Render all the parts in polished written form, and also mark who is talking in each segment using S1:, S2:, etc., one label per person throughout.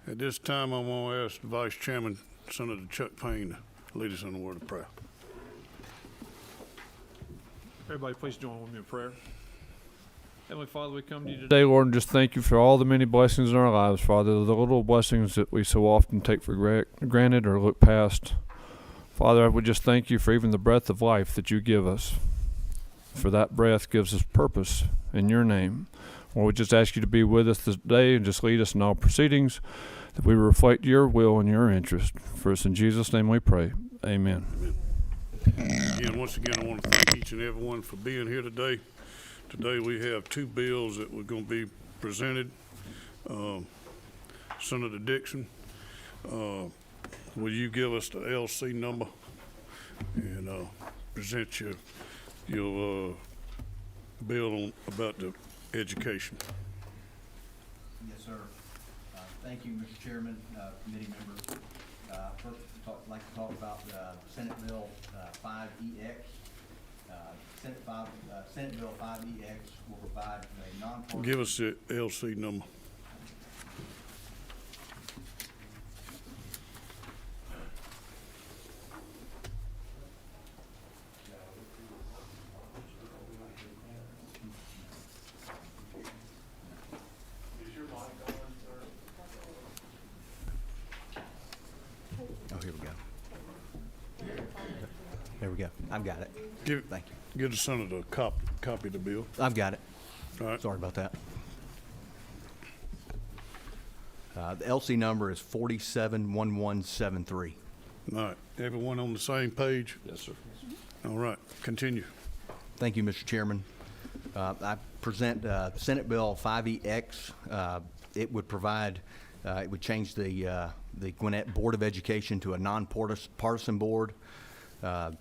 S1: At this time, I'm going to ask the Vice Chairman, Senator Chuck Payne, to lead us in a word of prayer.
S2: Everybody, please join with me in prayer. Heavenly Father, we come to you today, Lord, and just thank you for all the many blessings in our lives, Father, the little blessings that we so often take for granted or look past. Father, I would just thank you for even the breath of life that you give us. For that breath gives us purpose in your name. Lord, we just ask you to be with us today and just lead us in all proceedings, that we reflect your will and your interest. For us in Jesus' name we pray. Amen.
S1: Again, once again, I want to thank each and everyone for being here today. Today we have two bills that we're going to be presented. Senator Dixon, will you give us the LC number and present your bill about the education?
S3: Yes, sir. Thank you, Mr. Chairman, committee members. First, I'd like to talk about Senate Bill 5EX. Senate Bill 5EX will provide a non-partisan...
S1: Give us the LC number.
S3: Oh, here we go. There we go. I've got it. Thank you.
S1: Give the senator a copy of the bill.
S3: I've got it.
S1: All right.
S3: Sorry about that. The LC number is 471173.
S1: All right. Everyone on the same page?
S2: Yes, sir.
S1: All right. Continue.
S3: Thank you, Mr. Chairman. I present Senate Bill 5EX. It would provide, it would change the Gwinnett Board of Education to a nonpartisan board. And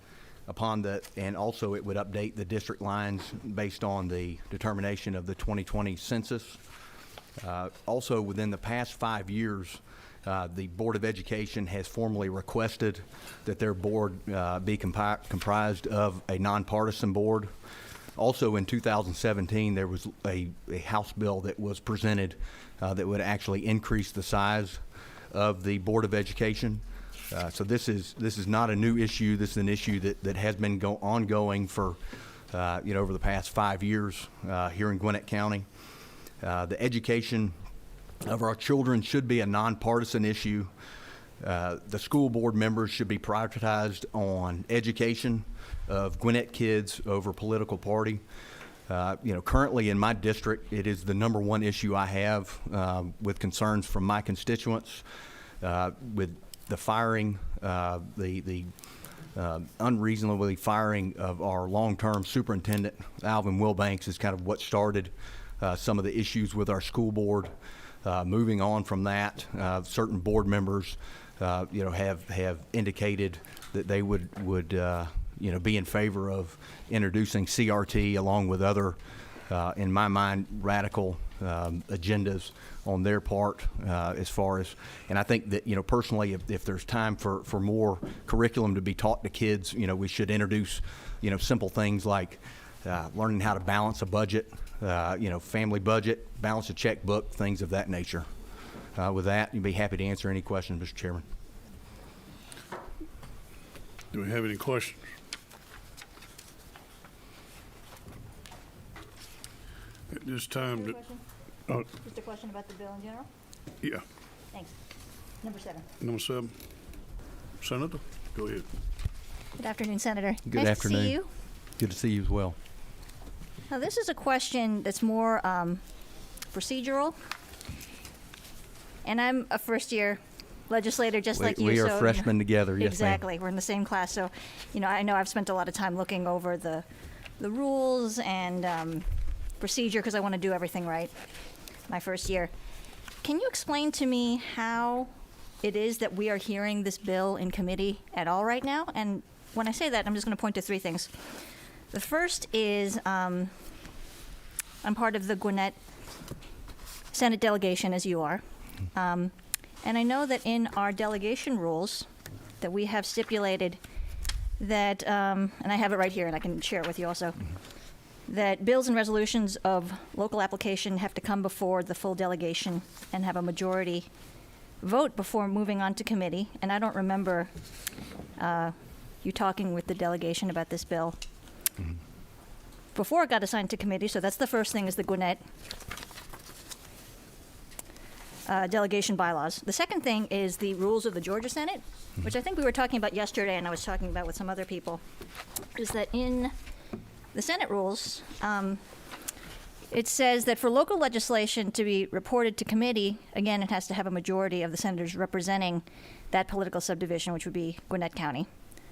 S3: also it would update the district lines based on the determination of the 2020 census. Also, within the past 5 years, the Board of Education has formally requested that their board be comprised of a nonpartisan board. Also, in 2017, there was a House bill that was presented that would actually increase the size of the Board of Education. So this is not a new issue. This is an issue that has been ongoing for over the past 5 years here in Gwinnett County. The education of our children should be a nonpartisan issue. The school board members should be prioritized on education of Gwinnett kids over political party. Currently in my district, it is the #1 issue I have with concerns from my constituents with the firing, the unreasonably firing of our long-term superintendent, Alvin Wilbanks, is kind of what started some of the issues with our school board. Moving on from that, certain board members, have indicated that they would be in favor of introducing CRT along with other, in my mind, radical agendas on their part as far as, and I think that, personally, if there's time for more curriculum to be taught to kids, we should introduce, simple things like learning how to balance a budget, family budget, balance a checkbook, things of that nature. With that, you'd be happy to answer any questions, Mr. Chairman.
S1: Do we have any questions? At this time,
S4: Just a question about the bill in general?
S1: yeah,
S4: Thanks. Number 7.
S1: number 7. Senator, go ahead.
S4: Good afternoon, Senator.
S3: Good
S4: nice
S3: afternoon.
S4: to see you.
S3: Good to see you as well.
S4: Now, this is a question that's more procedural. And I'm a first-year legislator just like you.
S3: We are
S4: so,
S3: freshmen together, yes,
S4: exactly.
S3: ma'am.
S4: We're in the same class. So, I know I've spent a lot of time looking over the rules and procedure because I want to do everything right my first year. Can you explain to me how it is that we are hearing this bill in committee at all right now? And when I say that, I'm just going to point to 3 things. The first is I'm part of the Gwinnett Senate delegation, as you are. And I know that in our delegation rules that we have stipulated that, and I have it right here and I can share it with you also, that bills and resolutions of local application have to come before the full delegation and have a majority vote before moving on to committee, and I don't remember you talking with the delegation about this bill before it got assigned to committee. So that's the first thing, is the Gwinnett delegation bylaws. The second thing is the rules of the Georgia Senate, which I think we were talking about yesterday, and I was talking about with some other people, is that in the Senate rules, it says that for local legislation to be reported to committee, again, it has to have a majority of the senators representing that political subdivision, which would be Gwinnett County.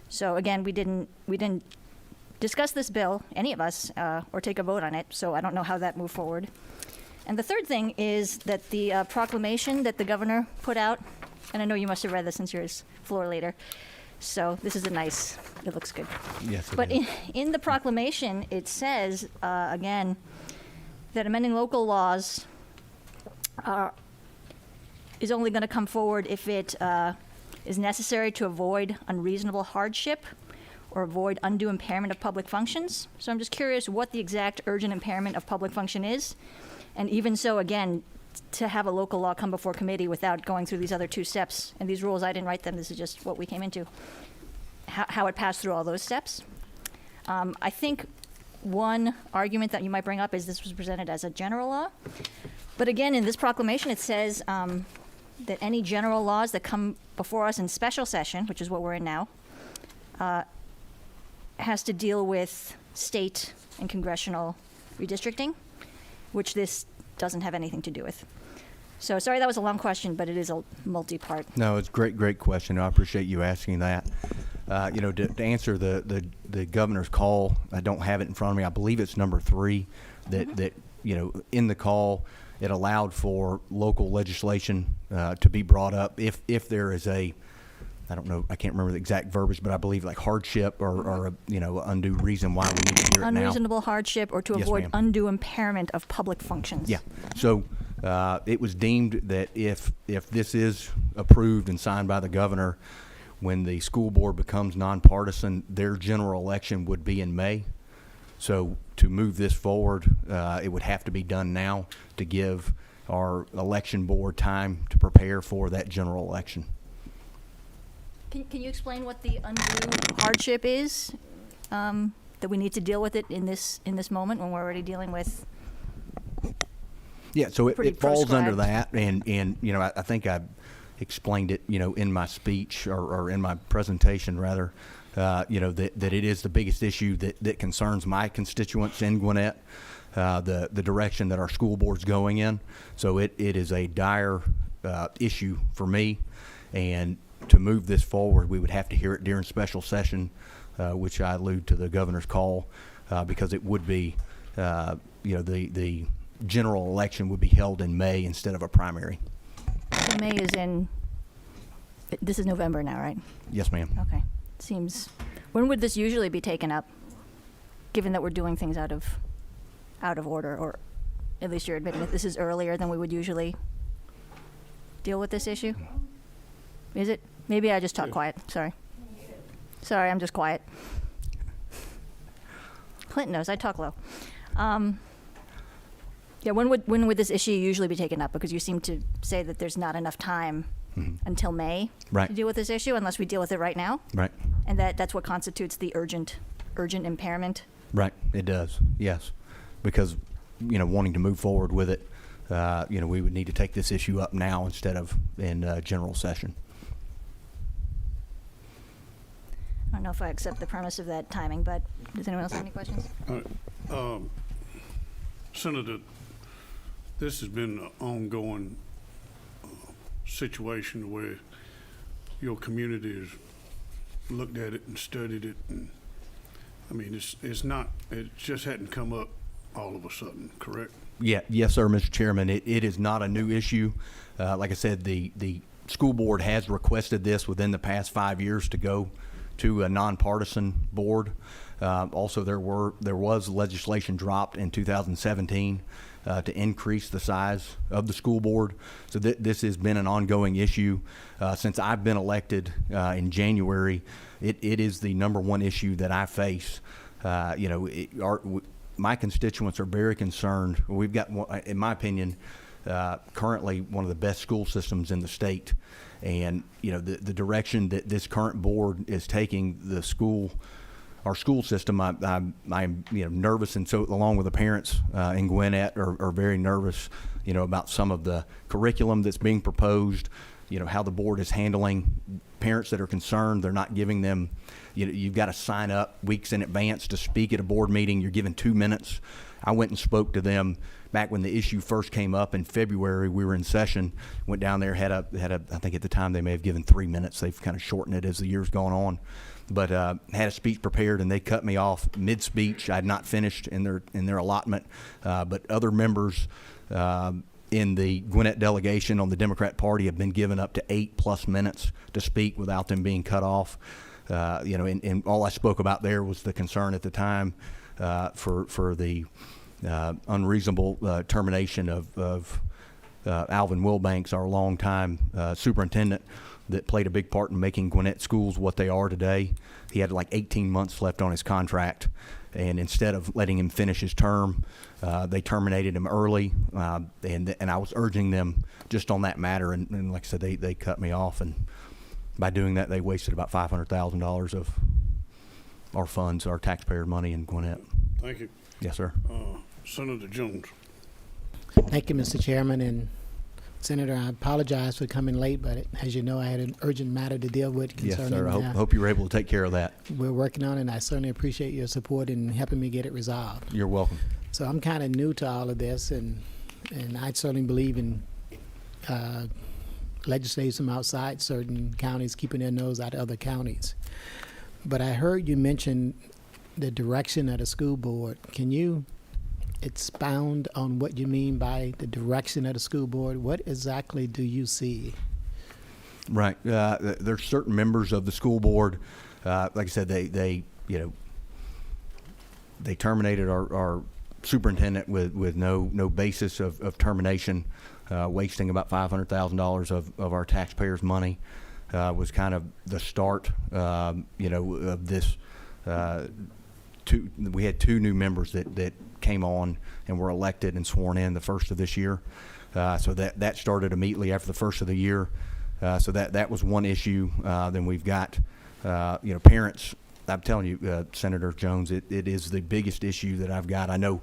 S4: So again, we didn't discuss this bill, any of us, or take a vote on it, so I don't know how that moved forward. And the third thing is that the proclamation that the governor put out, and I know you must have read this since you're his floor leader, so this is it looks good.
S3: Yes, it
S4: But
S3: is.
S4: in the proclamation, it says, again, that amending local laws is only going to come forward if it is necessary to avoid unreasonable hardship or avoid undue impairment of public functions. So I'm just curious what the exact urgent impairment of public function is. And even so, again, to have a local law come before committee without going through these other two steps, and these rules, I didn't write them, this is just what we came into, how it passed through all those steps. I think one argument that you might bring up is this was presented as a general law. But again, in this proclamation, it says that any general laws that come before us in special session, which is what we're in now, has to deal with state and congressional redistricting, which this doesn't have anything to do with. So sorry that was a long question, but it is a multi-part.
S3: No, it's a great question. I appreciate you asking that. To answer the governor's call, I don't have it in front of me. I believe it's number 3 that in the call, it allowed for local legislation to be brought up if there is I don't know, I can't remember the exact verbiage, but I believe like hardship or undue reason why we need to hear it now.
S4: Unreasonable hardship or to
S3: Yes,
S4: avoid
S3: ma'am.
S4: undue impairment of public functions.
S3: Yeah. So it was deemed that if this is approved and signed by the governor, when the school board becomes nonpartisan, their general election would be in May. So to move this forward, it would have to be done now to give our election board time to prepare for that general election.
S4: Can you explain what the undue hardship is, that we need to deal with it in this moment when we're already dealing with?
S3: Yeah, so
S4: Pretty
S3: it falls under
S4: prescribed.
S3: that, and I think I explained it, in my speech or in my presentation rather, that it is the biggest issue that concerns my constituents in Gwinnett, the direction that our school board's going in. So it is a dire issue for me, and to move this forward, we would have to hear it during special session, which I allude to the governor's call, because it would be, the general election would be held in May instead of a primary.
S4: So May is this is November now, right?
S3: Yes, ma'am.
S4: Okay. When would this usually be taken up, given that we're doing things out of order, or at least you're admitting that this is earlier than we would usually deal with this issue? Is it? Maybe I just talk quiet. Sorry, I'm just quiet. Clinton knows I talk low. Yeah, when would this issue usually be taken up? Because you seem to say that there's not enough time until May
S3: Right.
S4: to deal with this issue, unless we deal with it right now,
S3: Right.
S4: and that's what constitutes the urgent impairment.
S3: Right. It does. Yes. Because, wanting to move forward with it, we would need to take this issue up now instead of in general session.
S4: I don't know if I accept the premise of that timing, but does anyone else have any questions?
S1: All right. Senator, this has been an ongoing situation where your community has looked at it and studied it, and it just hadn't come up all of a sudden, correct?
S3: Yeah. Yes, sir, Mr. Chairman. It is not a new issue. Like I said, the school board has requested this within the past 5 years to go to a nonpartisan board. Also, there was legislation dropped in 2017 to increase the size of the school board. So this has been an ongoing issue since I've been elected in January. It is the number one issue that I face. My constituents are very concerned. We've got, in my opinion, currently one of the best school systems in the state. And, you know, the direction that this current board is taking our school system, I'm you know, nervous, and so along with the parents in Gwinnett are very nervous, you know, about some of the curriculum that's being proposed, you know, how the board is handling parents that are concerned. They're not giving them, you know, you've got to sign up weeks in advance to speak at a board meeting. You're given 2 minutes. I went and spoke to them back when the issue first came up in February. We were in session, went down there, had a I think at the time they may have given 3 minutes. They've kind of shortened it as the year's gone on. But had a speech prepared, and they cut me off mid-speech. I had not finished in their allotment, but other members in the Gwinnett delegation on the Democrat Party have been given up to 8+ minutes to speak without them being cut off. You know, and all I spoke about there was the concern at the time for the unreasonable termination of Alvin Wilbanks, our longtime superintendent, that played a big part in making Gwinnett schools what they are today. He had like 18 months left on his contract, and instead of letting him finish his term, they terminated him early, and I was urging them just on that matter, and like I said, they cut me off, and by doing that, they wasted about $500,000 of our funds, our taxpayer money in Gwinnett.
S1: Thank you.
S3: Yes, sir.
S1: Senator Jones.
S5: Thank you, Mr. Chairman. And Senator, I apologize for coming late, but as you know, I had an urgent matter to deal with concerning.
S3: Yes, sir. I hope you were able to take care of that.
S5: We're working on it, and I certainly appreciate your support in helping me get it resolved.
S3: You're welcome.
S5: So I'm kind of new to all of this, and I certainly believe in legislators from outside certain counties keeping their nose out of other counties. But I heard you mention the direction of the school board. Can you expound on what you mean by the direction of the school board? What exactly do you see?
S3: Right. There's certain members of the school board, like I said, they you know, they terminated our superintendent with no basis of termination, wasting about $500,000 of our taxpayers' money. Was kind of the start, you know, of this. We had 2 new members that came on and were elected and sworn in the first of this year. So that started immediately after the first of the year. So that was one issue. Then we've got, you know, parents. I'm telling you, Senator Jones, it is the biggest issue that I've got. I know,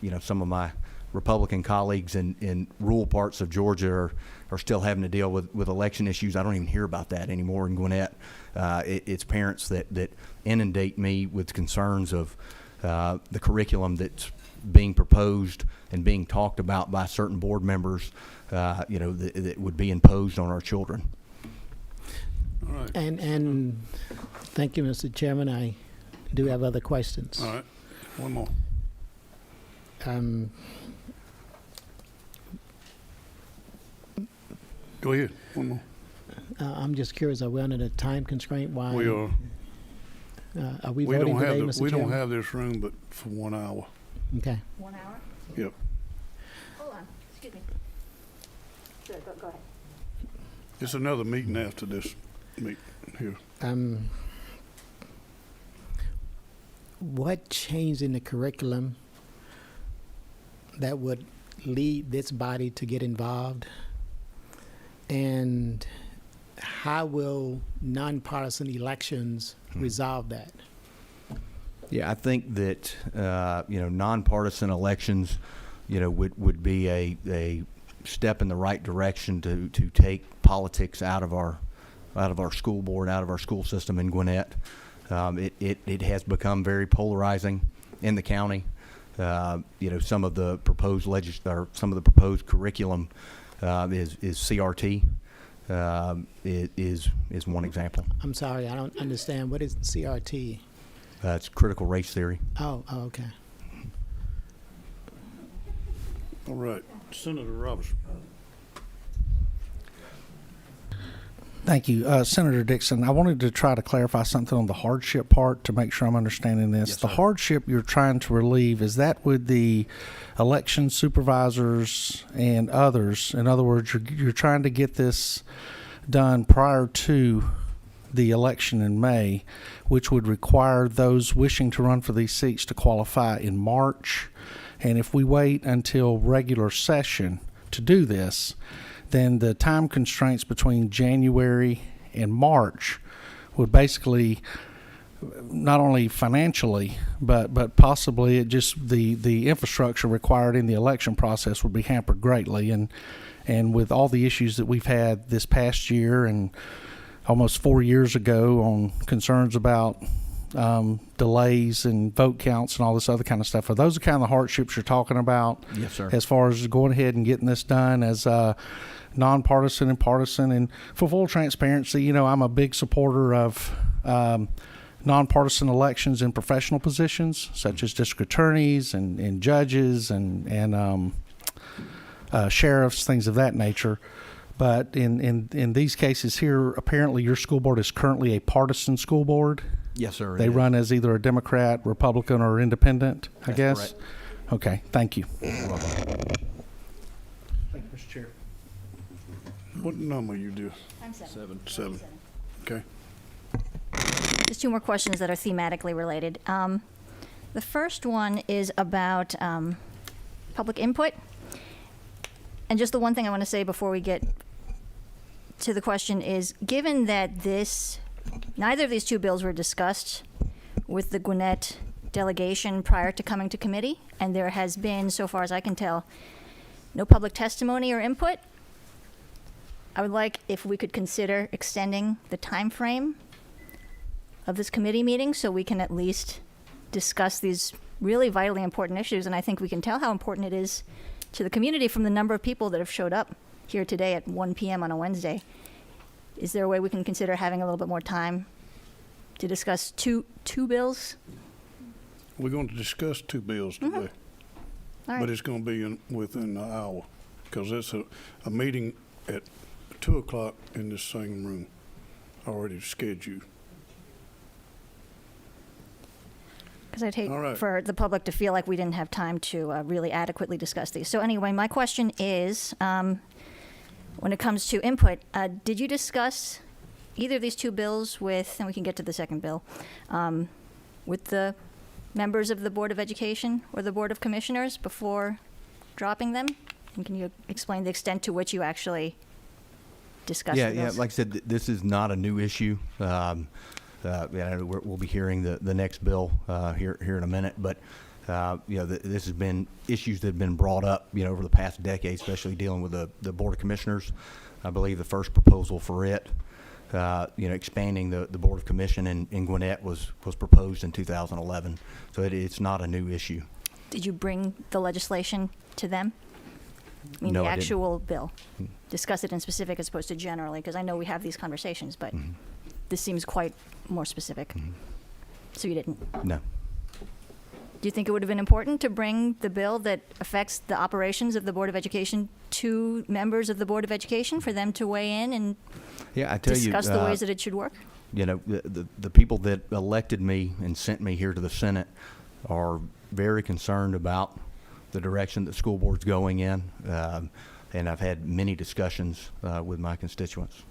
S3: you know, some of my Republican colleagues in rural parts of Georgia are still having to deal with election issues. I don't even hear about that anymore in Gwinnett. It's parents that inundate me with concerns of the curriculum that's being proposed and being talked about by certain board members, you know, that would be imposed on our children.
S1: All right.
S5: And thank you, Mr. Chairman. I do have other questions.
S1: All right. One more. Go ahead. One more.
S5: I'm just curious, are we under the time constraint? Why?
S1: We are.
S5: Are we
S1: We
S5: voting
S1: don't have
S5: today,
S1: the,
S5: Mr.
S1: we don't
S5: Chairman?
S1: have this room but for 1 hour.
S5: Okay.
S4: 1 hour?
S1: Yep.
S4: Hold on, excuse me. Sure, go ahead.
S1: It's another meeting after this meeting here.
S5: What changed in the curriculum that would lead this body to get involved? And how will nonpartisan elections resolve that?
S3: Yeah, I think that you know, nonpartisan elections, you know, would be a step in the right direction to take politics out of our school board, out of our school system in Gwinnett. It has become very polarizing in the county. You know, some of the proposed some of the proposed curriculum is CRT. Is one example.
S5: I'm sorry, I don't understand. What is CRT?
S3: It's critical race theory.
S5: Oh, okay.
S1: All right. Senator Robertson.
S6: Thank you. Senator Dixon, I wanted to try to clarify something on the hardship part to make sure I'm understanding this.
S3: Yes,
S6: the
S3: sir.
S6: hardship you're trying to relieve, is that with the election supervisors and others? In other words, you're trying to get this done prior to the election in May, which would require those wishing to run for these seats to qualify in March. And if we wait until regular session, to do this, then the time constraints between January and March would basically, not only financially, but possibly it just the infrastructure required in the election process would be hampered greatly. And with all the issues that we've had this past year and almost 4 years ago on concerns about delays and vote counts and all this other kind of stuff, are those the kind of hardships you're talking about?
S3: Yes, sir.
S6: As far as going ahead and getting this done as nonpartisan and partisan. And for full transparency, you know, I'm a big supporter of nonpartisan elections in professional positions, such as district attorneys and judges and sheriffs, things of that nature. But in these cases here, apparently your school board is currently a partisan school board.
S3: Yes, sir.
S6: They
S3: it is.
S6: run as either a Democrat, Republican, or independent, I
S3: That's
S6: guess.
S3: correct.
S6: Okay, thank you.
S3: You're welcome.
S6: Thank you, Mr. Chair.
S1: What number you do?
S4: I'm seven.
S1: Seven. Okay.
S4: Just two more questions that are thematically related. The first one is about public input. And just the one thing I want to say before we get to the question is, given that neither of these two bills were discussed with the Gwinnett delegation prior to coming to committee, and there has been, so far as I can tell, no public testimony or input, I would like if we could consider extending the time frame of this committee meeting so we can at least discuss these really vitally important issues. And I think we can tell how important it is to the community from the number of people that have showed up here today at 1 p.m. on a Wednesday. Is there a way we can consider having a little bit more time to discuss two bills?
S1: We're going to discuss two bills today,
S4: All right.
S1: but it's going to be within an hour, because it's a meeting at 2 o'clock in this same room, already scheduled.
S4: Because I'd hate
S1: All right.
S4: for the public to feel like we didn't have time to really adequately discuss these. So anyway, my question is, when it comes to input, did you discuss either of these two bills with, and we can get to the second bill, with the members of the Board of Education or the Board of Commissioners before dropping them? And can you explain the extent to which you actually discussed
S3: Yeah,
S4: the
S3: yeah.
S4: bills?
S3: Like I said, this is not a new issue. We'll be hearing the next bill here in a minute, but this has been issues that have been brought up over the past decade, especially dealing with the Board of Commissioners. I believe the first proposal for it, expanding the Board of Commission in Gwinnett was proposed in 2011. So it's not a new issue.
S4: Did you bring the legislation to them? I mean,
S3: No,
S4: the
S3: I didn't.
S4: actual bill. Discuss it in specific as opposed to generally, because I know we have these conversations, but this seems quite more specific. So you didn't.
S3: No.
S4: Do you think it would have been important to bring the bill that affects the operations of the Board of Education to members of the Board of Education for them to weigh in and
S3: Yeah, I tell
S4: discuss
S3: you,
S4: the ways that it should work?
S3: the people that elected me and sent me here to the Senate are very concerned about the direction that school board's going in, and I've had many discussions with my constituents.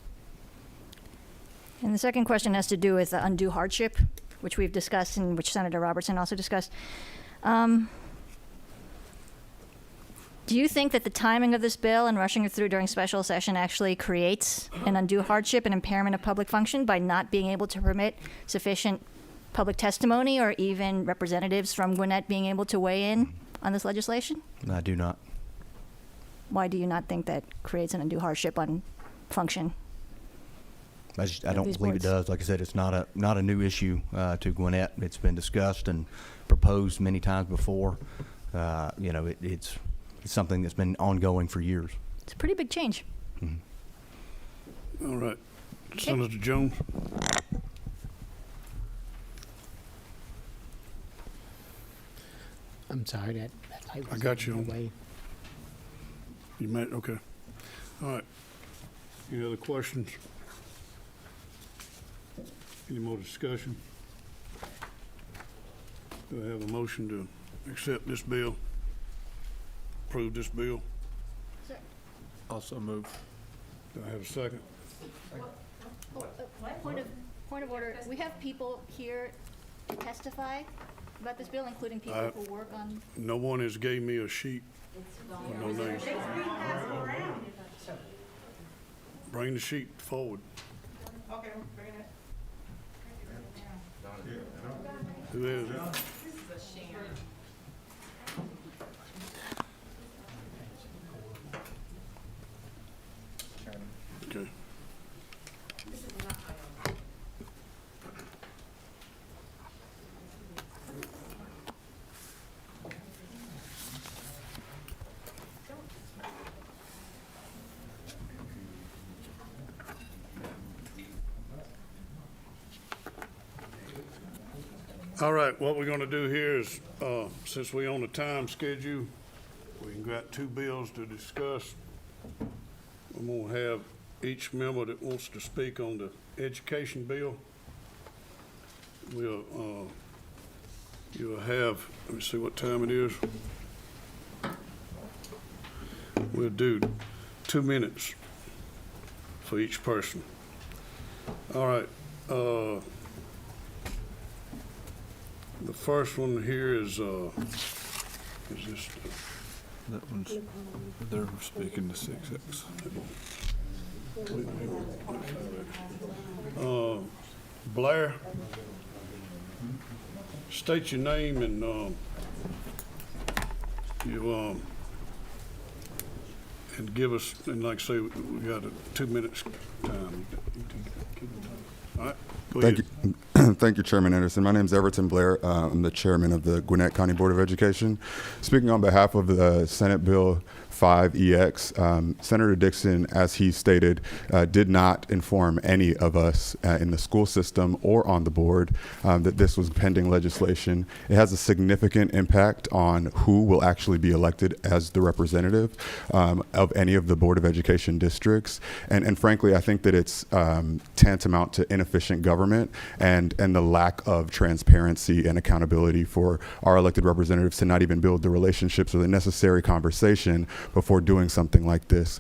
S4: And the second question has to do with undue hardship, which we've discussed and which Senator Robertson also discussed. Do you think that the timing of this bill and rushing it through during special session actually creates an undue hardship and impairment of public function by not being able to permit sufficient public testimony or even representatives from Gwinnett being able to weigh in on this legislation?
S3: I do not.
S4: Why do you not think that creates an undue hardship on function?
S3: I don't
S4: these
S3: believe
S4: boards.
S3: it does. Like I said, it's not a new issue to Gwinnett. It's been discussed and proposed many times before. It's something that's been ongoing for years.
S4: It's a pretty big change.
S1: All right. Senator Jones?
S5: I'm sorry, that light was
S1: I got
S5: in
S1: you.
S5: my way.
S1: You might, okay. All right. Any other questions? Any more discussion? Do I have a motion to accept this bill? Approve this bill?
S2: Also move.
S1: Do I have a second?
S4: Point of order, we have people here to testify about this bill, including people who work on.
S1: No one has gave me a sheet No names. Bring the sheet forward.
S7: Okay, I'm bringing it.
S1: Who is it?
S7: This is a sham.
S1: Okay. All right, what we're gonna do here is, since we on the time schedule, we got two bills to discuss. I'm gonna have each member that wants to speak on the education bill. We'll, you'll have, let me see what time it is. We'll do 2 minutes for each person. All right, the first one here is this,
S2: That one's, they're speaking to 6X.
S1: Blair, state your name and, you, and give us, and like I say, we got 2 minutes time. All right, go ahead.
S8: Thank you. Thank you, Chairman Anderson. My name is Everton Blair. I'm the chairman of the Gwinnett County Board of Education. Speaking on behalf of the Senate Bill 5EX, Senator Dixon, as he stated, did not inform any of us in the school system or on the board that this was pending legislation. It has a significant impact on who will actually be elected as the representative of any of the Board of Education districts. And frankly, I think that it's tantamount to inefficient government and the lack of transparency and accountability for our elected representatives to not even build the relationships or the necessary conversation before doing something like this.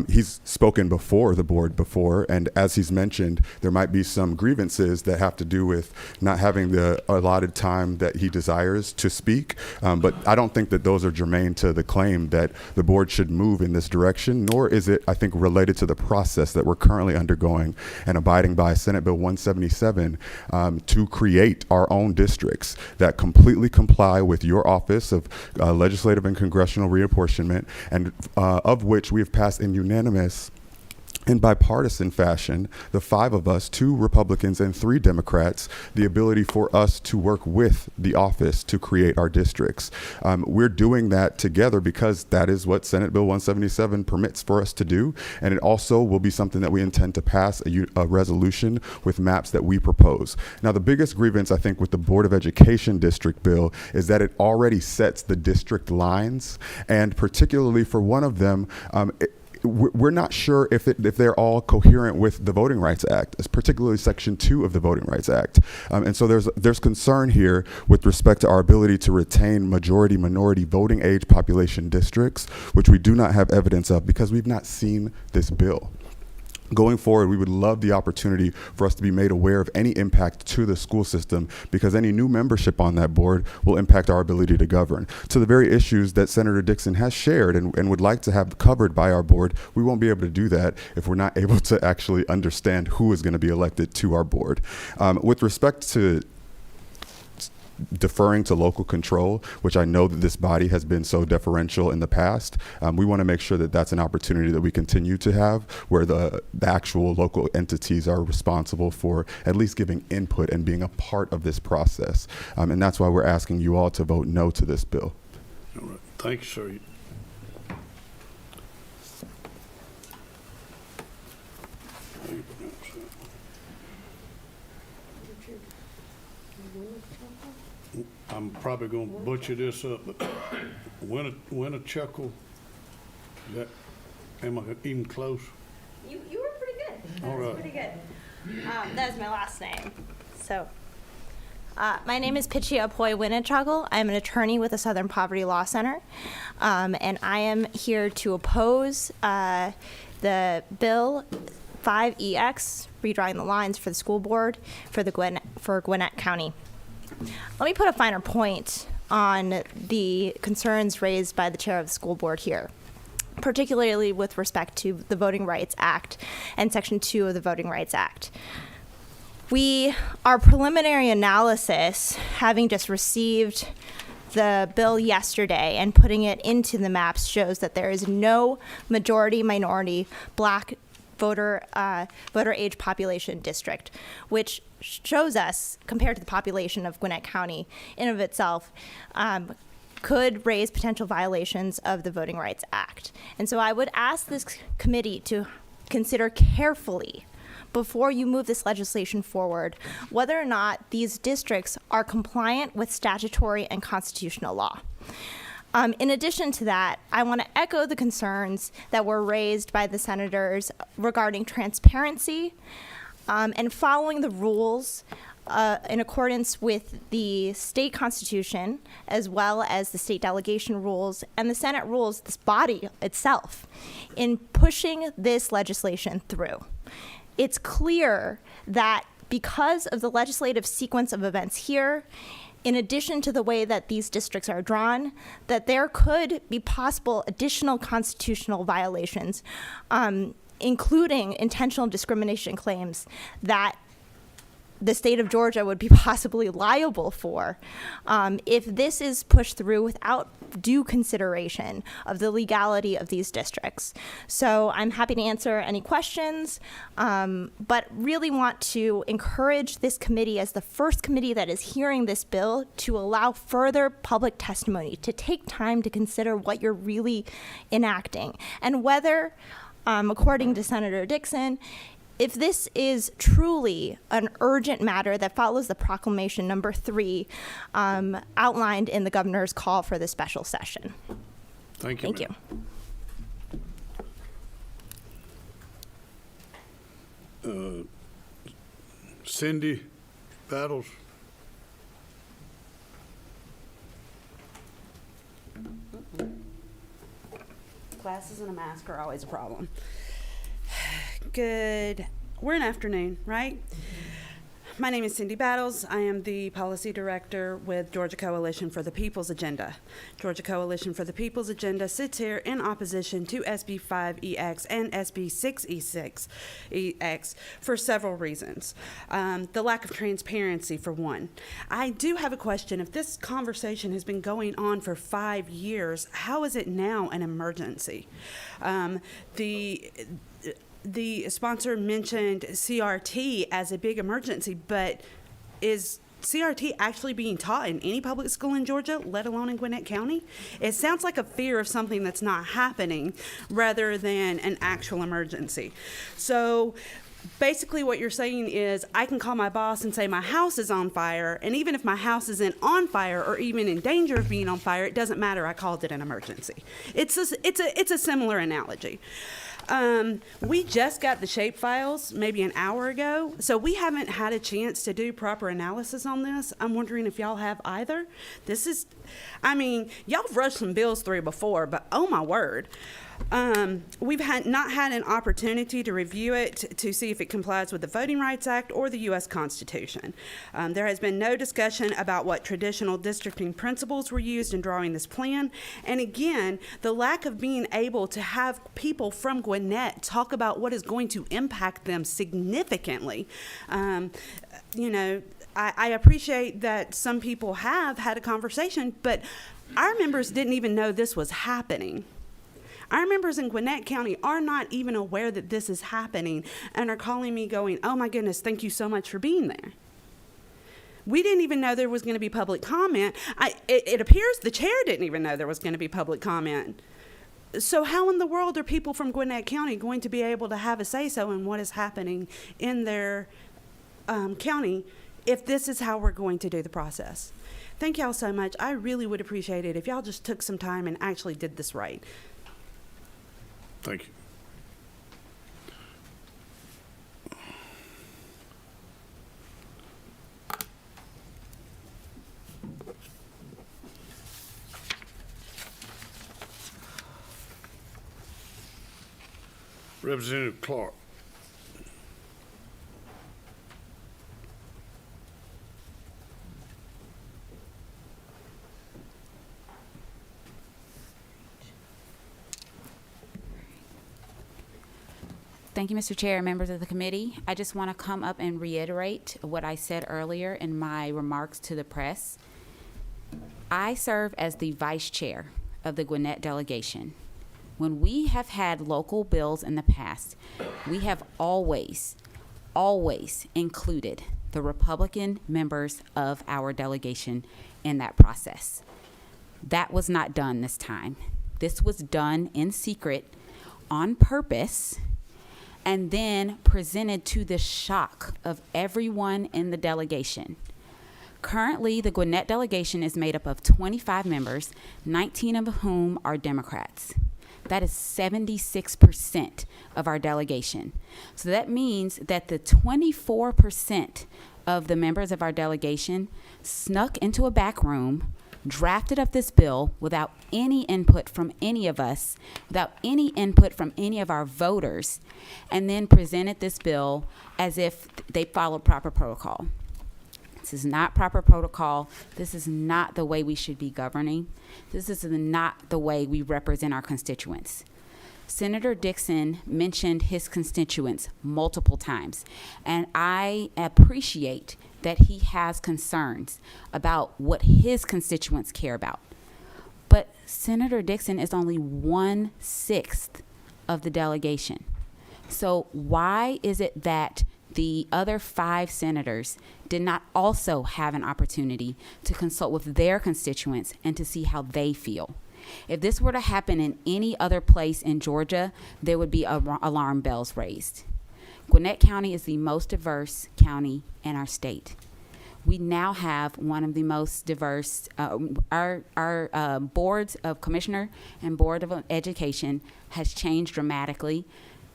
S8: He's spoken before the board before, and as he's mentioned, there might be some grievances that have to do with not having the allotted time that he desires to speak, but I don't think that those are germane to the claim that the board should move in this direction, nor is it, I think, related to the process that we're currently undergoing and abiding by Senate Bill 177 to create our own districts that completely comply with your Office of Legislative and Congressional Reapportionment, and of which we have passed in unanimous in bipartisan fashion, the 5 of us, 2 Republicans and 3 Democrats, the ability for us to work with the office to create our districts. We're doing that together because that is what Senate Bill 177 permits for us to do, and it also will be something that we intend to pass a resolution with maps that we propose. Now, the biggest grievance, I think, with the Board of Education district bill is that it already sets the district lines, and particularly for one of them, we're not sure if they're all coherent with the Voting Rights Act, particularly Section 2 of the Voting Rights Act. And so there's concern here with respect to our ability to retain majority-minority voting age population districts, which we do not have evidence of because we've not seen this bill. Going forward, we would love the opportunity for us to be made aware of any impact to the school system, because any new membership on that board will impact our ability to govern. To the very issues that Senator Dixon has shared and would like to have covered by our board, we won't be able to do that if we're not able to actually understand who is going to be elected to our board. With respect to deferring to local control, which I know that this body has been so deferential in the past, we want to make sure that that's an opportunity that we continue to have, where the actual local entities are responsible for at least giving input and being a part of this process. And that's why we're asking you all to vote no to this bill.
S1: All right, thank you, sir. I'm probably gonna butcher this up, but Winnechuckle, am I even close?
S9: You were pretty good.
S1: All right.
S9: Pretty good. That is my last name. So, my name is Pitchia Apoy Winnechuckle. I'm an attorney with the Southern Poverty Law Center, and I am here to oppose the bill 5EX, redrawing the lines for the school board for Gwinnett County. Let me put a finer point on the concerns raised by the chair of the school board here, particularly with respect to the Voting Rights Act and Section 2 of the Voting Rights Act. Our preliminary analysis, having just received the bill yesterday and putting it into the maps, shows that there is no majority minority black voter age population district, which shows us, compared to the population of Gwinnett County in of itself, could raise potential violations of the Voting Rights Act. And so I would ask this committee to consider carefully, before you move this legislation forward, whether or not these districts are compliant with statutory and constitutional law. In addition to that, I want to echo the concerns that were raised by the senators regarding transparency and following the rules in accordance with the state constitution, as well as the state delegation rules and the Senate rules, this body itself, in pushing this legislation through. It's clear that because of the legislative sequence of events here, in addition to the way that these districts are drawn, that there could be possible additional constitutional violations, including intentional discrimination claims that the state of Georgia would be possibly liable for if this is pushed through without due consideration of the legality of these districts. So I'm happy to answer any questions, but really want to encourage this committee, as the first committee that is hearing this bill, to allow further public testimony, to take time to consider what you're really enacting, and whether, according to Senator Dixon, if this is truly an urgent matter that follows the proclamation number 3 outlined in the governor's call for the special session.
S1: Thank you.
S9: Thank
S1: you. Cindy Battles.
S10: Glasses and a mask are always a problem. We're in afternoon, right? My name is Cindy Battles. I am the policy director with Georgia Coalition for the People's Agenda. Georgia Coalition for the People's Agenda sits here in opposition to SB 5EX and SB 6E6EX for several reasons. The lack of transparency, for one. I do have a question. If this conversation has been going on for 5 years, how is it now an emergency? The sponsor mentioned CRT as a big emergency, but is CRT actually being taught in any public school in Georgia, let alone in Gwinnett County? It sounds like a fear of something that's not happening rather than an actual emergency. So basically what you're saying is I can call my boss and say my house is on fire, and even if my house isn't on fire or even in danger of being on fire, it doesn't matter. I called it an emergency. It's a similar analogy. We just got the shape files maybe an hour ago, so we haven't had a chance to do proper analysis on this. I'm wondering if y'all have either. Y'all have rushed some bills through before, but oh my word. We've not had an opportunity to review it to see if it complies with the Voting Rights Act or the U.S. Constitution. There has been no discussion about what traditional districting principles were used in drawing this plan. And again, the lack of being able to have people from Gwinnett talk about what is going to impact them significantly. I appreciate that some people have had a conversation, but our members didn't even know this was happening. Our members in Gwinnett County are not even aware that this is happening and are calling me going, oh my goodness, thank you so much for being there. We didn't even know there was going to be public comment. It appears the chair didn't even know there was going to be public comment. So how in the world are people from Gwinnett County going to be able to have a say-so in what is happening in their county if this is how we're going to do the process? Thank y'all so much. I really would appreciate it if y'all just took some time and actually did this right.
S1: Thank you. Representative Clark.
S11: Thank you, Mr. Chair and members of the committee. I just want to come up and reiterate what I said earlier in my remarks to the press. I serve as the vice chair of the Gwinnett delegation. When we have had local bills in the past, we have always included the Republican members of our delegation in that process. That was not done this time. This was done in secret on purpose and then presented to the shock of everyone in the delegation. Currently, the Gwinnett delegation is made up of 25 members, 19 of whom are Democrats. That is 76% of our delegation. So that means that the 24% of the members of our delegation snuck into a back room, drafted up this bill without any input from any of us, without any input from any of our voters, and then presented this bill as if they followed proper protocol. This is not proper protocol. This is not the way we should be governing. This is not the way we represent our constituents. Senator Dixon mentioned his constituents multiple times, and I appreciate that he has concerns about what his constituents care about. But Senator Dixon is only 1/6 of the delegation. So why is it that the other 5 senators did not also have an opportunity to consult with their constituents and to see how they feel? If this were to happen in any other place in Georgia, there would be alarm bells raised. Gwinnett County is the most diverse county in our state. We now have one of the most diverse, our boards of commissioner and board of education has changed dramatically,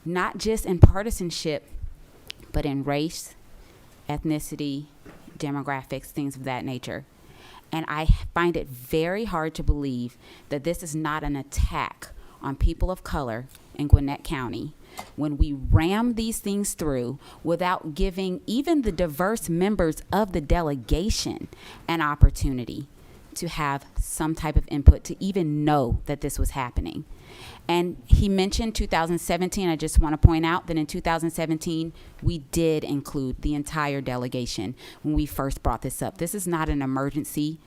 S11: not just in partisanship, but in race, ethnicity, demographics, things of that nature. And I find it very hard to believe that this is not an attack on people of color in Gwinnett County when we ram these things through without giving even the diverse members of the delegation an opportunity to have some type of input, to even know that this was happening. And he mentioned 2017. I just want to point out that in 2017, we did include the entire delegation when we first brought this up. This is not an emergency.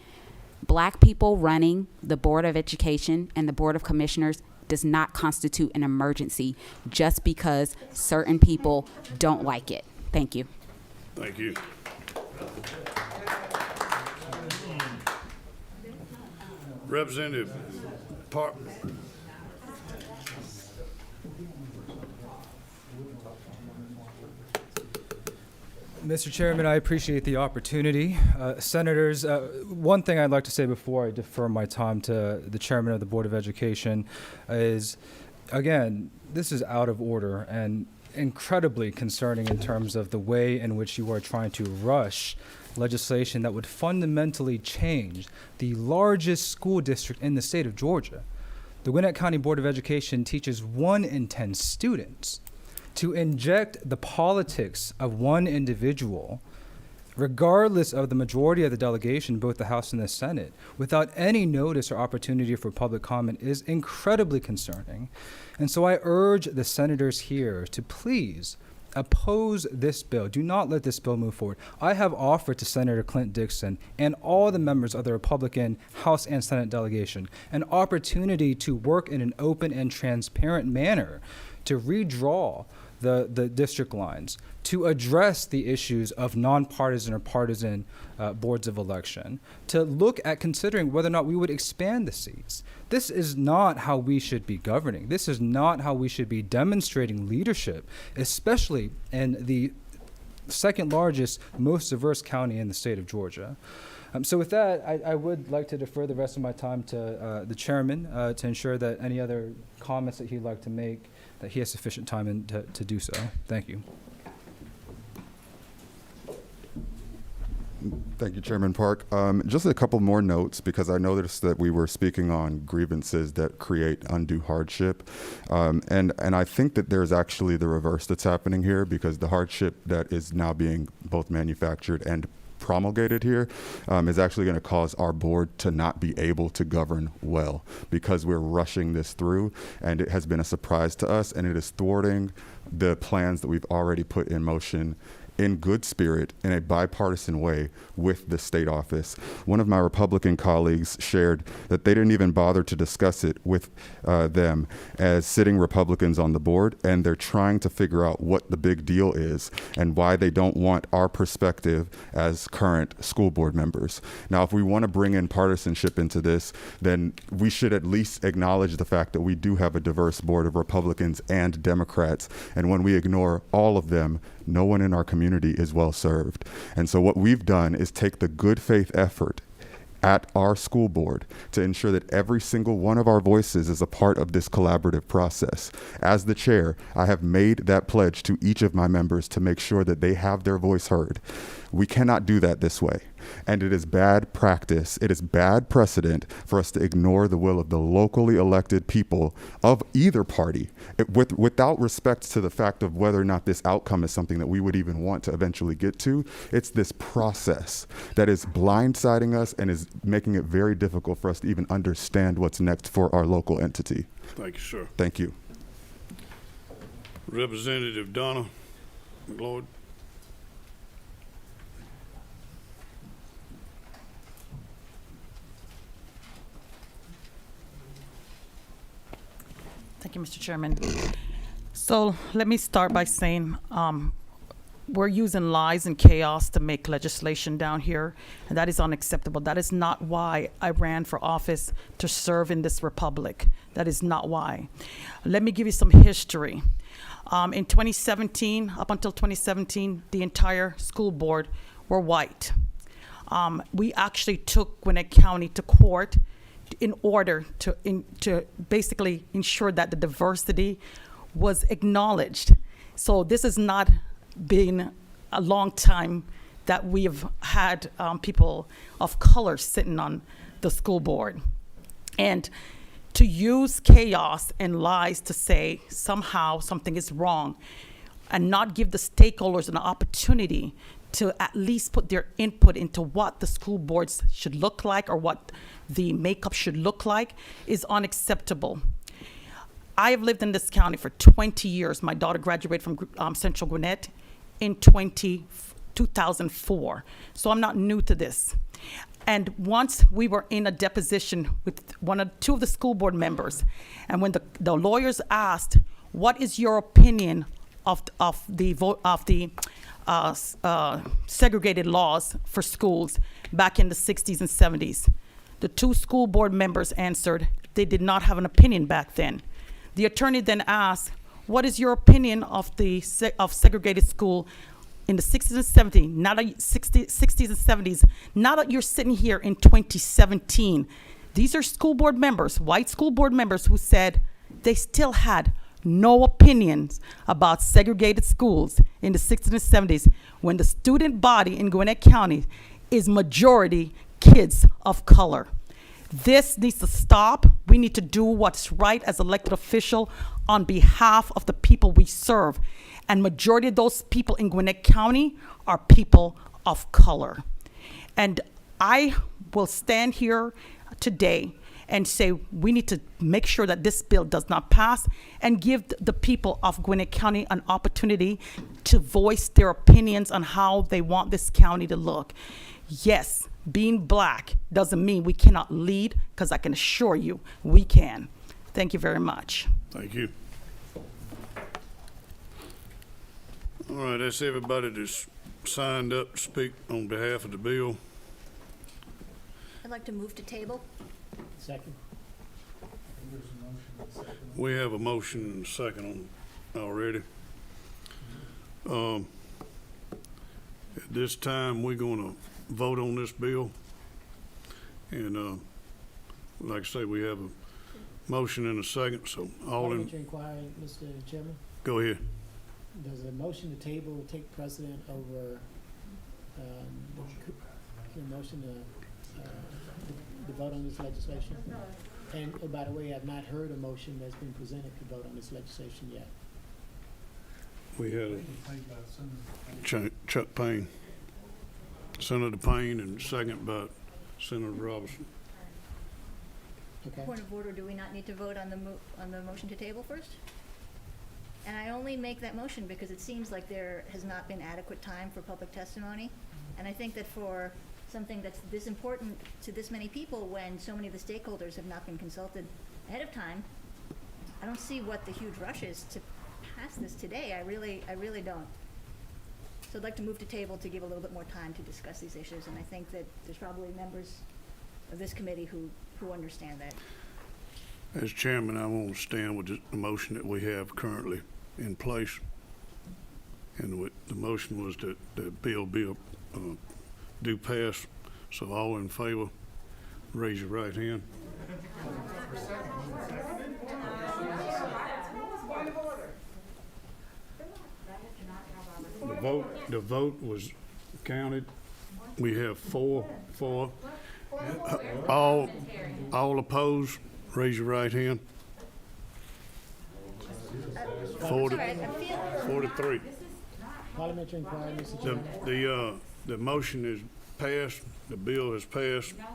S11: Black people running the Board of Education and the Board of Commissioners does not constitute an emergency just because certain people don't like it. Thank you.
S1: Thank you. Representative Park.
S12: Mr. Chairman, I appreciate the opportunity. Senators, one thing I'd like to say before I defer my time to the chairman of the Board of Education is, again, this is out of order and incredibly concerning in terms of the way in which you are trying to rush legislation that would fundamentally change the largest school district in the state of Georgia. The Gwinnett County Board of Education teaches 1 in 10 students. To inject the politics of one individual, regardless of the majority of the delegation, both the House and the Senate, without any notice or opportunity for public comment is incredibly concerning. And so I urge the senators here to please oppose this bill. Do not let this bill move forward. I have offered to Senator Clint Dixon and all the members of the Republican House and Senate delegation an opportunity to work in an open and transparent manner to redraw the district lines, to address the issues of nonpartisan or partisan boards of election, to look at considering whether or not we would expand the seats. This is not how we should be governing. This is not how we should be demonstrating leadership, especially in the second largest, most diverse county in the state of Georgia. So with that, I would like to defer the rest of my time to the chairman to ensure that any other comments that he'd like to make, that he has sufficient time to do so. Thank you.
S8: Thank you, Chairman Park. Just a couple more notes, because I noticed that we were speaking on grievances that create undue hardship. And I think that there's actually the reverse that's happening here, because the hardship that is now being both manufactured and promulgated here is actually going to cause our board to not be able to govern well, because we're rushing this through, and it has been a surprise to us, and it is thwarting the plans that we've already put in motion in good spirit, in a bipartisan way, with the state office. One of my Republican colleagues shared that they didn't even bother to discuss it with them as sitting Republicans on the board, and they're trying to figure out what the big deal is and why they don't want our perspective as current school board members. Now, if we want to bring in partisanship into this, then we should at least acknowledge the fact that we do have a diverse board of Republicans and Democrats, and when we ignore all of them, no one in our community is well served. And so what we've done is take the good faith effort at our school board to ensure that every single one of our voices is a part of this collaborative process. As the chair, I have made that pledge to each of my members to make sure that they have their voice heard. We cannot do that this way. And it is bad practice, it is bad precedent for us to ignore the will of the locally elected people of either party, without respect to the fact of whether or not this outcome is something that we would even want to eventually get to. It's this process that is blindsiding us and is making it very difficult for us to even understand what's next for our local entity.
S1: Thank you, sir.
S8: Thank you.
S1: Representative Donna McLeod.
S7: Thank you, Mr. Chairman. So let me start by saying we're using lies and chaos to make legislation down here, and that is unacceptable. That is not why I ran for office, to serve in this republic. That is not why. Let me give you some history. In 2017, up until 2017, the entire school board were white. We actually took Gwinnett County to court in order to basically ensure that the diversity was acknowledged. So this has not been a long time that we have had people of color sitting on the school board. And to use chaos and lies to say somehow something is wrong and not give the stakeholders an opportunity to at least put their input into what the school boards should look like or what the makeup should look like is unacceptable. I have lived in this county for 20 years. My daughter graduated from Central Gwinnett in 2004. So I'm not new to this. And once we were in a deposition with two of the school board members, and when the lawyers asked, what is your opinion of the segregated laws for schools back in the 60s and 70s, the two school board members answered they did not have an opinion back then. The attorney then asked, what is your opinion of segregated school in the 60s and 70s, not 60s and 70s, now that you're sitting here in 2017? These are school board members, white school board members, who said they still had no opinions about segregated schools in the 60s and 70s when the student body in Gwinnett County is majority kids of color. This needs to stop. We need to do what's right as elected official on behalf of the people we serve. And majority of those people in Gwinnett County are people of color. And I will stand here today and say we need to make sure that this bill does not pass and give the people of Gwinnett County an opportunity to voice their opinions on how they want this county to look. Yes, being black doesn't mean we cannot lead, because I can assure you we can. Thank you very much.
S1: Thank you. All right, that's everybody that's signed up to speak on behalf of the bill.
S4: I'd like to move to table.
S5: Second.
S1: We have a motion and a second on already. At this time, we're gonna vote on this bill. And like I say, we have a motion and a second, so all in,
S5: Inquiry, Mr. Chairman,
S1: go ahead.
S5: does a motion to table take precedent over the motion to vote on this legislation? And oh, by the way, I've not heard a motion that's been presented to vote on this legislation yet.
S1: We had a Chuck Payne, Senator Payne, and second by Senator Robinson.
S5: Okay.
S4: Point of order, do we not need to vote on the motion to table first? And I only make that motion because it seems like there has not been adequate time for public testimony. And I think that for something that's this important to this many people, when so many of the stakeholders have not been consulted ahead of time, I don't see what the huge rush is to pass this today. I really don't. So I'd like to move to table to give a little bit more time to discuss these issues, and I think that there's probably members of this committee who understand that.
S1: As chairman, I won't stand with the motion that we have currently in place. And the motion was that the bill do pass. So all in favor, raise your right hand. The vote was counted. We have 4 for. All opposed, raise your right hand. 43.
S5: Parliamentary inquiry, Mr. Chairman.
S1: The motion is passed, the bill has passed.
S11: It's not.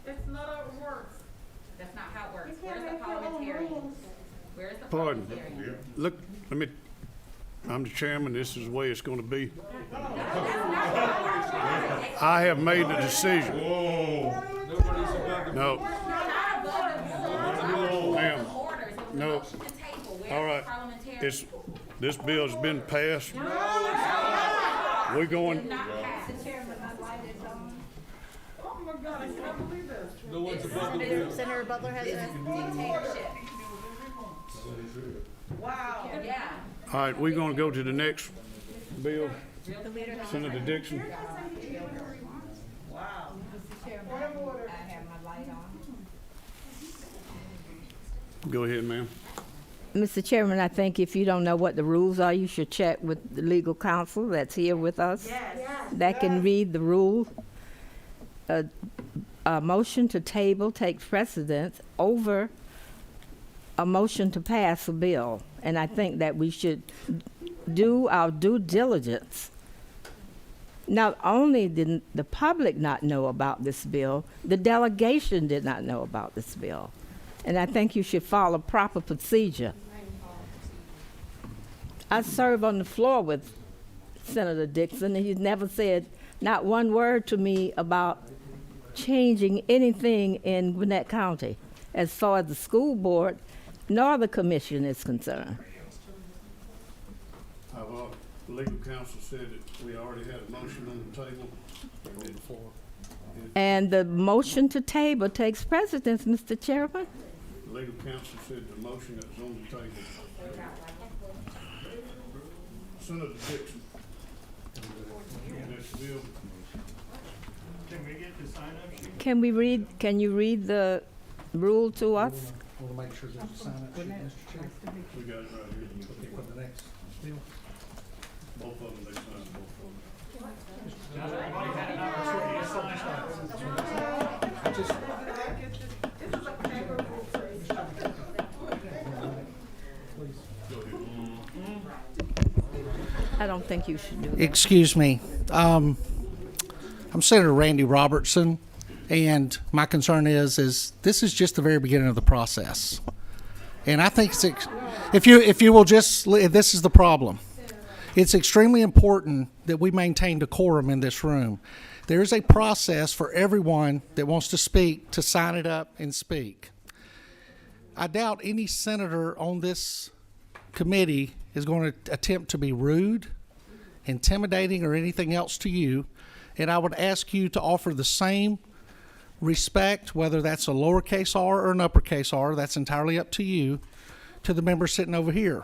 S7: It's not how it works.
S11: That's not how it works. Where's the parliamentarian? Where's the
S1: Pardon.
S11: parliamentarian?
S1: Look, I'm the chairman, this is the way it's gonna be. I have made the decision. No. Ma'am, no. All right, this bill's been passed. We're going,
S4: Senator Butler has a
S7: Wow.
S11: Yeah.
S1: all right, we're gonna go to the next bill.
S4: the leader has
S1: Senator Dixon.
S7: Wow.
S1: Go ahead, ma'am.
S13: Mr. Chairman, I think if you don't know what the rules are, you should check with the legal counsel that's here with us. That can read the rule. A motion to table takes precedence over a motion to pass a bill. And I think that we should do our due diligence. Not only did the public not know about this bill, the delegation did not know about this bill. And I think you should follow proper procedure. I serve on the floor with Senator Dixon, and he's never said not one word to me about changing anything in Gwinnett County as far as the school board nor the commission is concerned.
S1: Our legal counsel said that we already had a motion on the table.
S13: And the motion to table takes precedence, Mr. Chairman.
S1: Legal counsel said the motion that was on the table. Senator Dixon. Next bill.
S14: Can we get the sign-up sheet?
S13: Can you read the rule to us?
S6: Want to make sure there's a sign-up sheet, Mr. Chair.
S1: We got it right here.
S6: Okay, for the next bill.
S1: Both of them, they signed both of them.
S14: Everybody had an opportunity to sign up.
S6: Just
S13: I don't think you should do that.
S6: excuse me. I'm Senator Randy Robertson, and my concern is this is just the very beginning of the process, and I think if you will just, this is the problem. It's extremely important that we maintain decorum in this room. There is a process for everyone that wants to speak to sign it up and speak. I doubt any senator on this committee is going to attempt to be rude, intimidating, or anything else to you. And I would ask you to offer the same respect, whether that's a lowercase r or an uppercase r, that's entirely up to you, to the members sitting over here.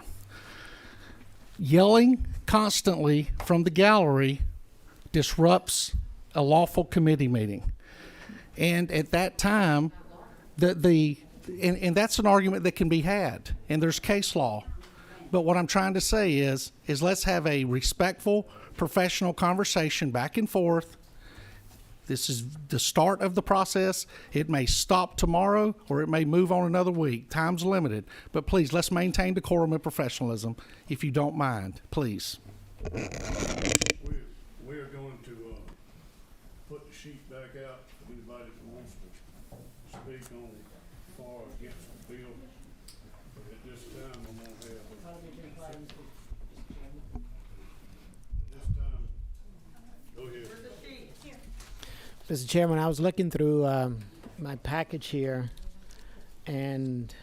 S6: Yelling constantly from the gallery disrupts a lawful committee meeting. And at that time, and that's an argument that can be had, and there's case law. But what I'm trying to say is let's have a respectful, professional conversation back and forth. This is the start of the process. It may stop tomorrow or it may move on another week. Time's limited. But please, let's maintain decorum and professionalism, if you don't mind, please.
S1: We are going to put the sheet back out for anybody that wants to speak on for or against the bill. At this time, I'm gonna have, this time, go ahead.
S5: Mr. Chairman, I was looking through my package here, and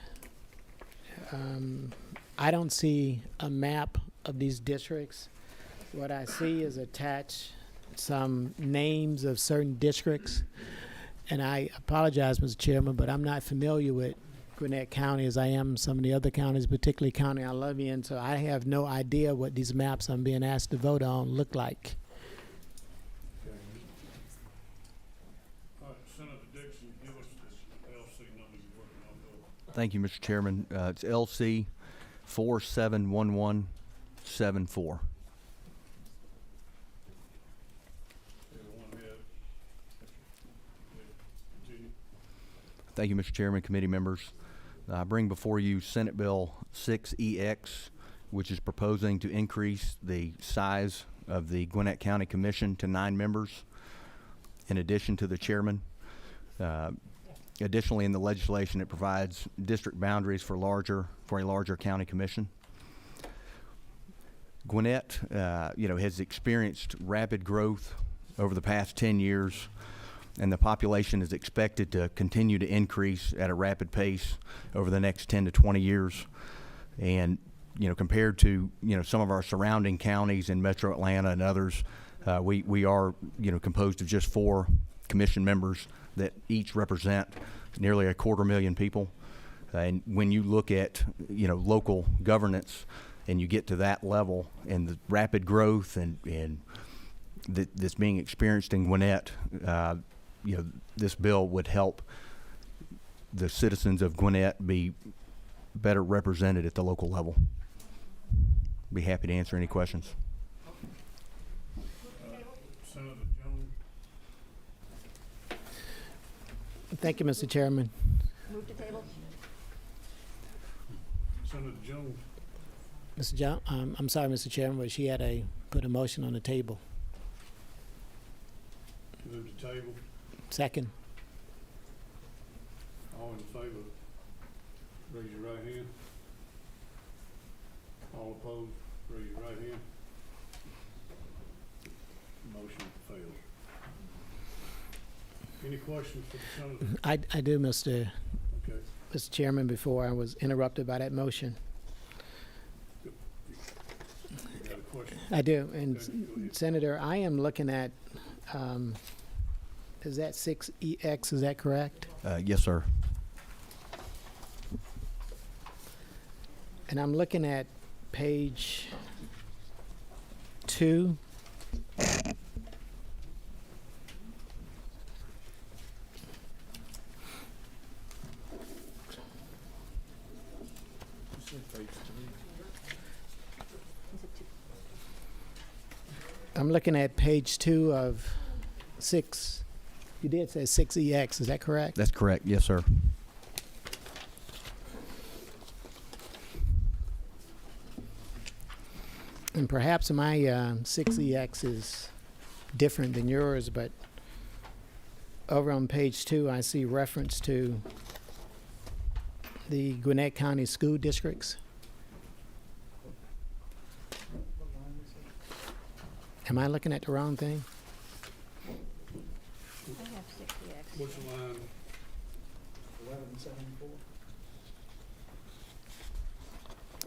S5: I don't see a map of these districts. What I see is attached some names of certain districts, and I apologize, Mr. Chairman, but I'm not familiar with Gwinnett County as I am some of the other counties, particularly county I live in, so I have no idea what these maps I'm being asked to vote on look like.
S1: All right, Senator Dixon, give us this LC number you're working on.
S3: Thank you, Mr. Chairman. It's LC 471174.
S1: Everyone have, continue.
S3: Thank you, Mr. Chairman, committee members. I bring before you Senate Bill 6EX, which is proposing to increase the size of the Gwinnett County Commission to 9 members, in addition to the chairman. Additionally, in the legislation, it provides district boundaries for a larger county commission. Gwinnett, has experienced rapid growth over the past 10 years, and the population is expected to continue to increase at a rapid pace over the next 10 to 20 years. And, compared to, some of our surrounding counties in Metro Atlanta and others, we are, composed of just 4 commission members that each represent nearly 250,000 people. And when you look at, local governance and you get to that level and the rapid growth and that's being experienced in Gwinnett, this bill would help the citizens of Gwinnett be better represented at the local level. Be happy to answer any questions.
S1: Senator Jones.
S5: Thank you, Mr. Chairman.
S4: Move to table.
S1: Senator Jones.
S5: I'm sorry, Mr. Chairman, but she had put a motion on the table.
S1: Move to table.
S5: Second.
S1: All in favor, raise your right hand. All opposed, raise your right hand. Motion fails. Any questions for the senator?
S5: I do, Mr.
S1: Okay.
S5: Mr. Chairman, before I was interrupted by that motion.
S1: You got a question?
S5: I do, and
S1: Okay, go ahead.
S5: Senator, I am looking at, is that 6EX, is that correct?
S3: Yes, sir.
S5: And I'm looking at page 2. I'm looking at page 2 of 6. You did say 6EX, is that correct?
S3: That's correct. Yes, sir.
S5: And perhaps my 6EX is different than yours, but over on page 2, I see reference to the Gwinnett County school districts. Am I looking at the wrong thing?
S4: I have 6EX.
S1: Which line?
S14: 1174.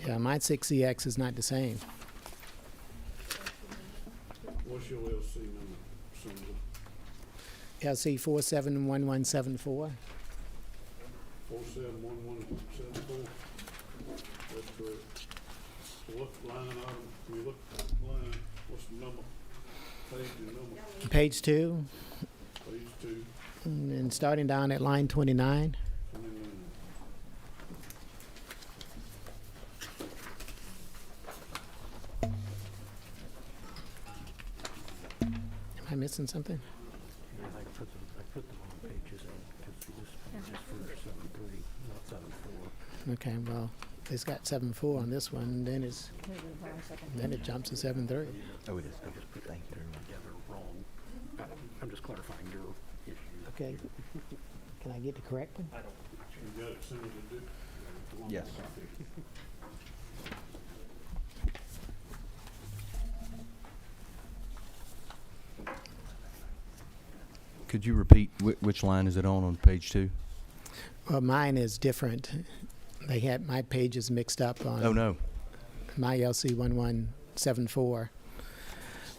S5: Yeah, my 6EX is not the same.
S1: What's your LC number, Senator?
S5: LC 471174.
S1: 471174. That's correct. So what line item, you look at line, what's the number? Page and number?
S5: Page 2,
S1: Page 2.
S5: and then starting down at line 29.
S1: 29.
S5: Am I missing something?
S14: I put them on pages because this for 73, not 74.
S5: Okay, well, it's got 7.4 on this one, then then it jumps to 7.3.
S3: Oh, it is.
S14: I just put them together wrong. I'm just clarifying your issue.
S5: Okay. Can I get the correct one?
S14: I don't.
S1: You got it, Senator Dixon?
S3: Yes. Could you repeat which line is it on page 2?
S5: Well, mine is different. They had my pages mixed up on
S3: Oh, no.
S5: my LC 1174.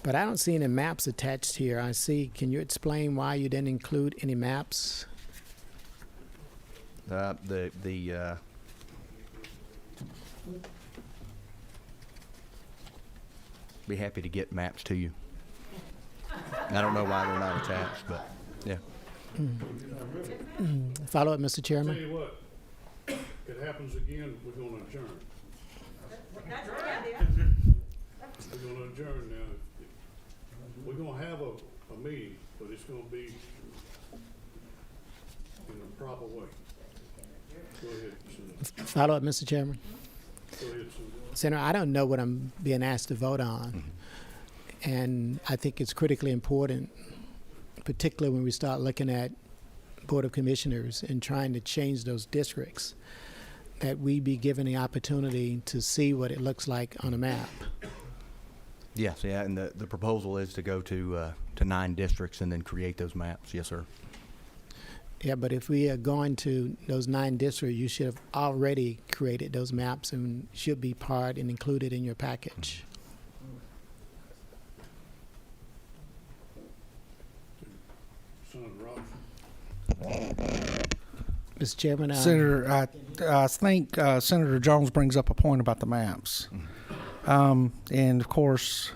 S5: But I don't see any maps attached here. I see, can you explain why you didn't include any maps?
S3: Be happy to get maps to you. I don't know why they're not attached, but yeah.
S5: Follow up, Mr.
S1: Tell
S5: Chairman.
S1: you what, if it happens again, we're gonna adjourn. We're gonna adjourn now. We're gonna have a meeting, but it's gonna be in a proper way. Go ahead, Senator.
S5: Follow up, Mr. Chairman.
S1: Go ahead, Senator.
S5: Senator, I don't know what I'm being asked to vote on. And I think it's critically important, particularly when we start looking at Board of Commissioners and trying to change those districts, that we be given the opportunity to see what it looks like on a map.
S3: Yes, yeah, and the proposal is to go to 9 districts and then create those maps. Yes, sir.
S5: Yeah, but if we are going to those 9 districts, you should have already created those maps and should be part and included in your package.
S1: Senator Robertson.
S5: Mr. Chairman,
S6: Senator, I think Senator Jones brings up a point about the maps. And of course,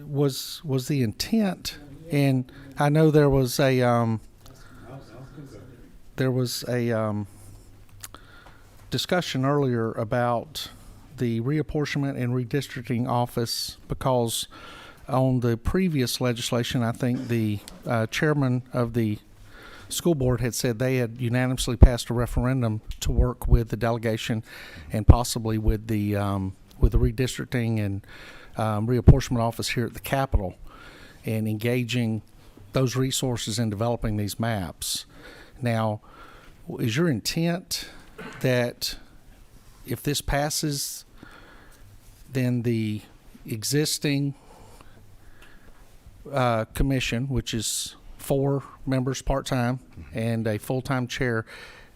S6: was the intent, and I know there was a discussion earlier about the reapportionment and redistricting office, because on the previous legislation, I think the chairman of the school board had said they had unanimously passed a referendum to work with the delegation and possibly with the redistricting and reapportionment office here at the Capitol, and engaging those resources in developing these maps. Now, is your intent that if this passes, then the existing commission, which is 4 members part-time and a full-time chair,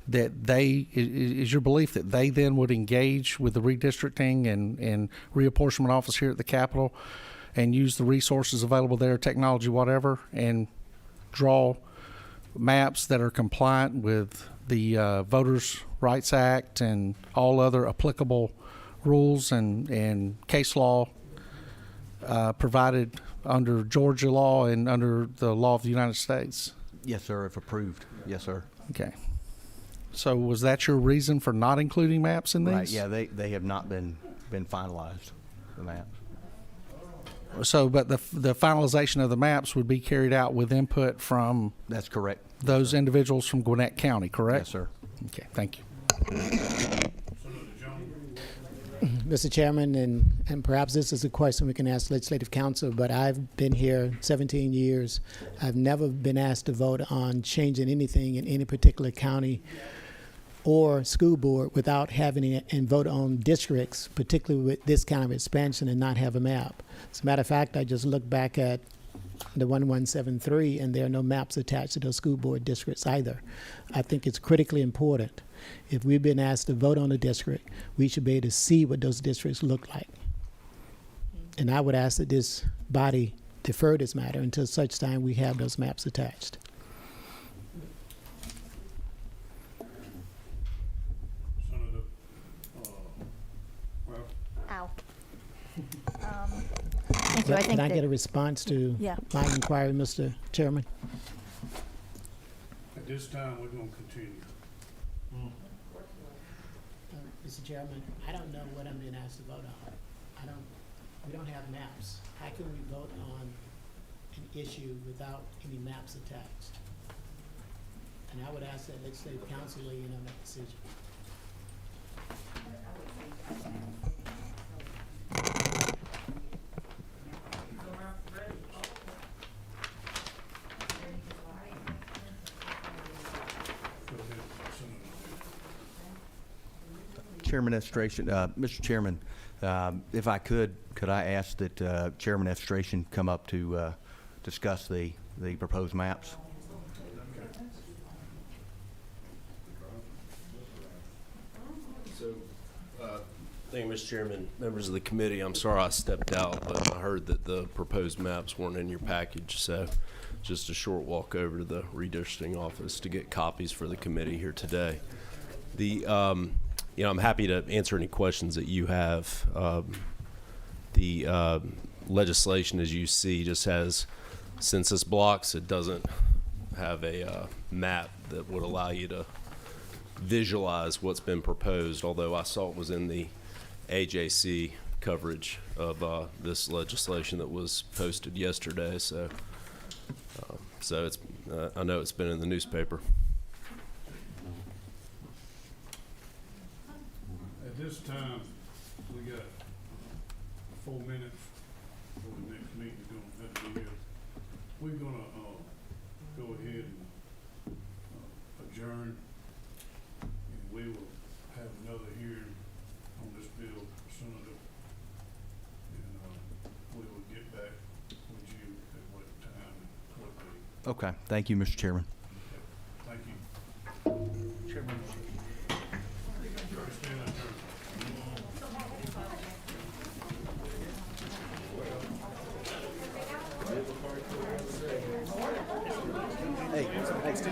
S6: that is your belief that they then would engage with the redistricting and reapportionment office here at the Capitol and use the resources available there, technology, whatever, and draw maps that are compliant with the Voters' Rights Act and all other applicable rules and case law provided under Georgia law and under the law of the United States?
S3: Yes, sir, if approved. Yes, sir.
S6: Okay. So was that your reason for not including maps in these?
S3: Right, yeah, they have not been finalized, the maps.
S6: So, but the finalization of the maps would be carried out with input from
S3: That's correct.
S6: those individuals from Gwinnett County, correct?
S3: Yes, sir.
S6: Okay, thank you.
S5: Mr. Chairman, and perhaps this is a question we can ask Legislative Council, but I've been here 17 years. I've never been asked to vote on changing anything in any particular county or school board without having it and vote on districts, particularly with this kind of expansion, and not have a map. As a matter of fact, I just looked back at the 1173, and there are no maps attached to those school board districts either. I think it's critically important. If we've been asked to vote on a district, we should be able to see what those districts look like. And I would ask that this body defer this matter until such time we have those maps attached.
S1: Senator, well,
S4: Ow. Thank you. I think
S5: Can I
S4: that-
S5: get a response to
S4: Yeah.
S5: my inquiry, Mr. Chairman?
S1: at this time, we're gonna continue.
S5: Mr. Chairman, I don't know what I'm being asked to vote on. We don't have maps. How can we vote on an issue without any maps attached? And I would ask that Legislative Council weigh in on that decision.
S1: Go ahead, Senator.
S3: Mr. Chairman, if I could I ask that Chairman Administration come up to discuss the proposed maps?
S15: Thank you, Mr. Chairman. Members of the committee, I'm sorry I stepped out, but I heard that the proposed maps weren't in your package, so just a short walk over to the redistricting office to get copies for the committee here today. I'm happy to answer any questions that you have. The legislation, as you see, just has census blocks. It doesn't have a map that would allow you to visualize what's been proposed, although I saw it was in the AJC coverage of this legislation that was posted yesterday. So it's I know it's been in the newspaper.
S1: At this time, we got 4 minutes before the next meeting is gonna have to be here. We're gonna go ahead and adjourn, and we will have another hearing on this bill sooner, and we will get back with you at what time and what date.
S3: Okay. Thank you, Mr. Chairman.
S1: Thank you. Chairman. Stand adjourned.
S3: Hey, thanks.